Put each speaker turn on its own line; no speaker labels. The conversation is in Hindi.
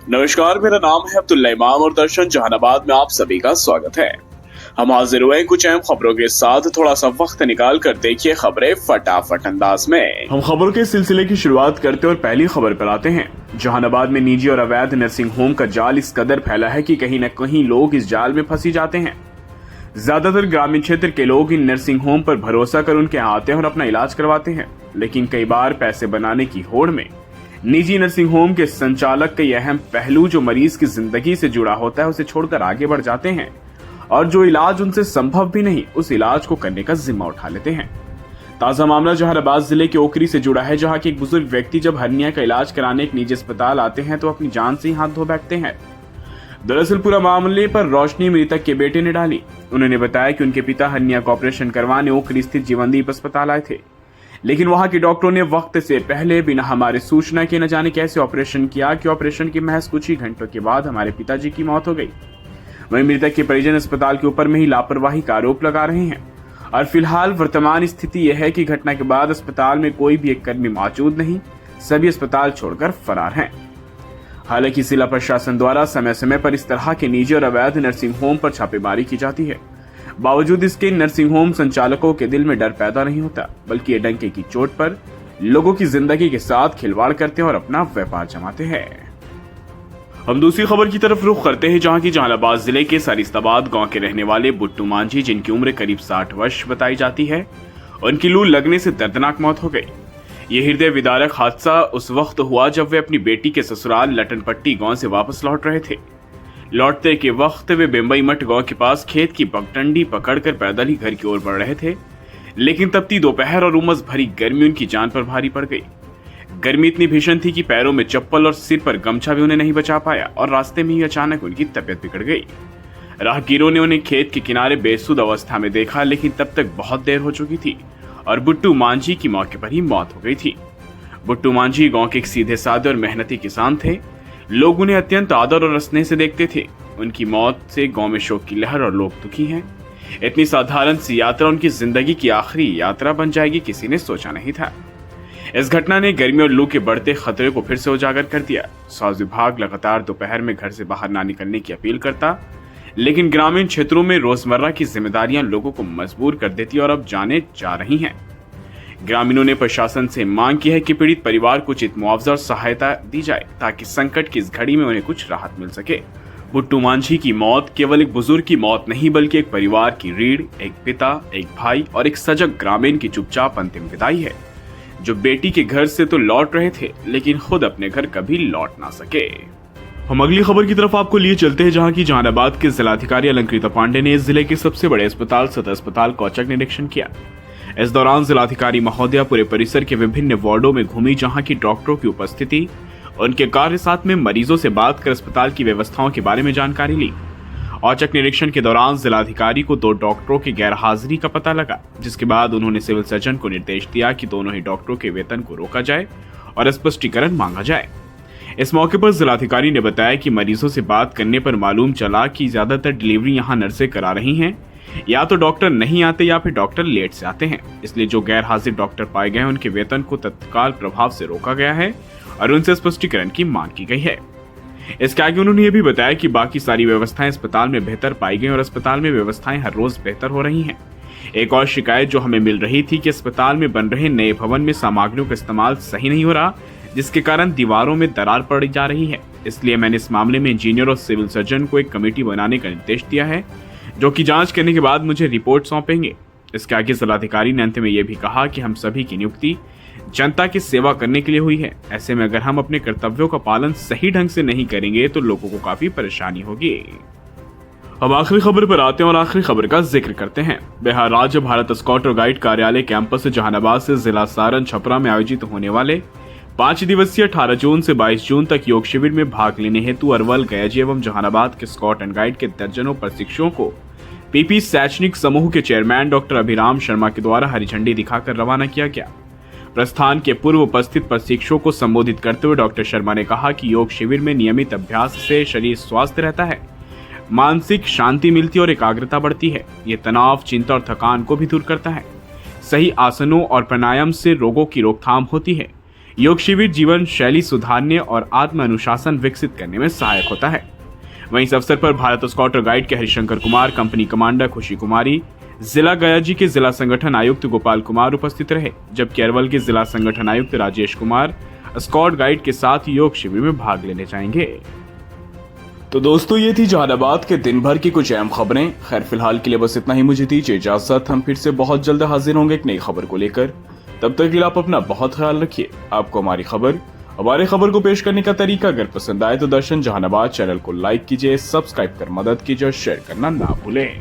नमस्कार, मेरा नाम है अब्दुल्ला इमाम और दर्शन जहानाबाद में आप सभी का स्वागत है। हम हाजिर हुए कुछ अहम खबरों के साथ। थोड़ा सा वक्त निकाल कर देखिए खबरें फटाफट अंदाज में। हम खबरों के सिलसिले की शुरुआत करते और पहली खबर पर आते हैं। जहानाबाद में निजी और अवैध नर्सिंग होम का जाल इस कदर फैला है कि कहीं न कहीं लोग इस जाल में फंसी जाते हैं। ज्यादातर ग्रामीण क्षेत्र के लोग इन नर्सिंग होम पर भरोसा कर उनके यहाँ आते हैं और अपना इलाज करवाते हैं, लेकिन कई बार पैसे बनाने की होड़ में निजी नर्सिंग होम के संचालक कई अहम पहलू जो मरीज की जिंदगी से जुड़ा होता है उसे छोड़कर आगे बढ़ जाते हैं और जो इलाज उनसे संभव भी नहीं उस इलाज को करने का जिम्मा उठा लेते हैं। ताजा मामला जहानाबाद जिले के ओकरी से जुड़ा है, जहां के एक बुजुर्ग व्यक्ति जब हर्निया का इलाज कराने एक निजी अस्पताल आते हैं तो अपनी जान से ही हाथ धो बैठते हैं। दरअसल पूरा मामले पर रोशनी मृतक के बेटे ने डाली। उन्होंने बताया कि उनके पिता हर्निया का ऑपरेशन करवाने ओकरी स्थित जीवनदीप अस्पताल आए थे, लेकिन वहां के डॉक्टरों ने वक्त से पहले बिना हमारे सूचना के न जाने कैसे ऑपरेशन किया कि ऑपरेशन के महज कुछ ही घंटों के बाद हमारे पिताजी की मौत हो गई। वहीं मृतक के परिजन अस्पताल के ऊपर में ही लापरवाही का आरोप लगा रहे हैं और फिलहाल वर्तमान स्थिति यह है कि घटना के बाद अस्पताल में कोई भी एक कर्मी मौजूद नहीं, सभी अस्पताल छोड़कर फरार हैं। हालांकि जिला प्रशासन द्वारा समय समय पर इस तरह के निजी और अवैध नर्सिंग होम पर छापेमारी की जाती है। बावजूद इसके नर्सिंग होम संचालकों के दिल में डर पैदा नहीं होता, बल्कि ये डंके की चोट पर लोगों की जिंदगी के साथ खिलवाड़ करते हैं और अपना व्यापार जमाते हैं। हम दूसरी खबर की तरफ रुख करते हैं, जहां की जहानाबाद जिले के सरिस्ताबाद गांव के रहने वाले बुट्टू मांझी, जिनकी उम्र करीब 60 वर्ष बताई जाती है, उनकी लू लगने से दर्दनाक मौत हो गई। ये हृदय विदारक हादसा उस वक्त हुआ जब वे अपनी बेटी के ससुराल लटनपट्टी गांव से वापस लौट रहे थे। लौटते के वक्त वे बेम्बई मठ गांव के पास खेत की पगडंडी पकड़कर पैदल ही घर की ओर बढ़ रहे थे, लेकिन तपती दोपहर और उमस भरी गर्मी उनकी जान पर भारी पड़ गई। गर्मी इतनी भीषण थी कि पैरों में चप्पल और सिर पर गमछा भी उन्हें नहीं बचा पाया और रास्ते में ही अचानक उनकी तबीयत बिगड़ गई। राहगीरों ने उन्हें खेत के किनारे बेसुध अवस्था में देखा, लेकिन तब तक बहुत देर हो चुकी थी और बुट्टू मांझी की मौके पर ही मौत हो गई थी। बुट्टू मांझी गांव के एक सीधे साधे और मेहनती किसान थे। लोग उन्हें अत्यंत आदर और स्नेह से देखते थे। उनकी मौत से गांव में शोक की लहर और लोग दुखी हैं। इतनी साधारण सी यात्रा उनकी जिंदगी की आखिरी यात्रा बन जाएगी, किसी ने सोचा नहीं था। इस घटना ने गर्मी और लू के बढ़ते खतरे को फिर से उजागर कर दिया। स्वास्थ्य विभाग लगातार दोपहर में घर से बाहर ना निकलने की अपील करता, लेकिन ग्रामीण क्षेत्रों में रोजमर्रा की जिम्मेदारियां लोगों को मजबूर कर देती और अब जाने जा रही हैं। ग्रामीणों ने प्रशासन से मांग की है कि पीड़ित परिवार को उचित मुआवजा और सहायता दी जाए ताकि संकट की इस घड़ी में उन्हें कुछ राहत मिल सके। बुट्टू मांझी की मौत केवल एक बुजुर्ग की मौत नहीं, बल्कि एक परिवार की रीढ़, एक पिता, एक भाई और एक सजग ग्रामीण की चुपचाप अंतिम विदाई है, जो बेटी के घर से तो लौट रहे थे लेकिन खुद अपने घर कभी लौट ना सके। हम अगली खबर की तरफ आपको लिए चलते हैं, जहां की जहानाबाद के जिलाधिकारी अलंकृता पांडे ने जिले के सबसे बड़े अस्पताल सदर अस्पताल का औचक निरीक्षण किया। इस दौरान जिलाधिकारी महोदया पूरे परिसर के विभिन्न वार्डों में घूमी, जहां की डॉक्टरों की उपस्थिति, उनके कार्य साथ में मरीजों से बात कर अस्पताल की व्यवस्थाओं के बारे में जानकारी ली। औचक निरीक्षण के दौरान जिलाधिकारी को 2 डॉक्टरों की गैरहाजिरी का पता लगा, जिसके बाद उन्होंने सिविल सर्जन को निर्देश दिया कि दोनों ही डॉक्टरों के वेतन को रोका जाए और स्पष्टीकरण मांगा जाए। इस मौके पर जिलाधिकारी ने बताया कि मरीजों से बात करने पर मालूम चला कि ज्यादातर डिलीवरी यहां नर्सें करा रही हैं, या तो डॉक्टर नहीं आते या फिर डॉक्टर लेट से आते हैं। इसलिए जो गैर हाजिर डॉक्टर पाए गए हैं उनके वेतन को तत्काल प्रभाव से रोका गया है और उनसे स्पष्टीकरण की मांग की गई है। इसके आगे उन्होंने ये भी बताया कि बाकी सारी व्यवस्थाएं अस्पताल में बेहतर पाई गई और अस्पताल में व्यवस्थाएं हर रोज बेहतर हो रही हैं। एक और शिकायत जो हमें मिल रही थी कि अस्पताल में बन रहे नए भवन में सामग्रियों का इस्तेमाल सही नहीं हो रहा, जिसके कारण दीवारों में दरार पड़ जा रही है। इसलिए मैंने इस मामले में इंजीनियर और सिविल सर्जन को एक कमेटी बनाने का निर्देश दिया है, जो कि जांच करने के बाद मुझे रिपोर्ट सौंपेंगे। इसके आगे जिलाधिकारी ने अंत में यह भी कहा कि हम सभी की नियुक्ति जनता की सेवा करने के लिए हुई है। ऐसे में अगर हम अपने कर्तव्यों का पालन सही ढंग से नहीं करेंगे तो लोगों को काफी परेशानी होगी। अब आखिरी खबर पर आते हैं और आखिरी खबर का जिक्र करते हैं। बिहार राज्य भारत स्काउट और गाइड कार्यालय कैंपस जहानाबाद से जिला सारण छपरा में आयोजित होने वाले 5 दिवसीय 18 जून से 22 जून तक योग शिविर में भाग लेने हेतु अरवल, गयाजी एवं जहानाबाद के स्काउट एंड गाइड के दर्जनों प्रशिक्षुओं को पीपी शैक्षणिक समूह के चेयरमैन डॉक्टर अभिराम शर्मा के द्वारा हरी झंडी दिखाकर रवाना किया गया। प्रस्थान के पूर्व उपस्थित प्रशिक्षुओं को संबोधित करते हुए डॉक्टर शर्मा ने कहा कि योग शिविर में नियमित अभ्यास से शरीर स्वस्थ रहता है, मानसिक शांति मिलती और एकाग्रता बढ़ती है। ये तनाव, चिंता और थकान को भी दूर करता है। सही आसनों और प्राणायाम से रोगों की रोकथाम होती है। योग शिविर जीवन शैली सुधारने और आत्म अनुशासन विकसित करने में सहायक होता है। वहीं इस अवसर पर भारत स्काउट और गाइड के हरिशंकर कुमार, कंपनी कमांडर खुशी कुमारी, जिला गया जी के जिला संगठन आयुक्त गोपाल कुमार उपस्थित रहे, जबकि अरवल के जिला संगठन आयुक्त राजेश कुमार स्काउट गाइड के साथ योग शिविर में भाग लेने जाएंगे। तो दोस्तों, ये थी जहानाबाद के दिन भर की कुछ अहम खबरें। खैर, फिलहाल के लिए बस इतना ही। मुझे दीजिए इजाजत। हम फिर से बहुत जल्द हाजिर होंगे एक नई खबर को लेकर। तब तक के लिए आप अपना बहुत ख्याल रखिए। आपको हमारी खबर को पेश करने का तरीका अगर पसंद आए तो दर्शन जहानाबाद चैनल को लाइक कीजिए, सब्सक्राइब कर मदद कीजिए और शेयर करना ना भूलें।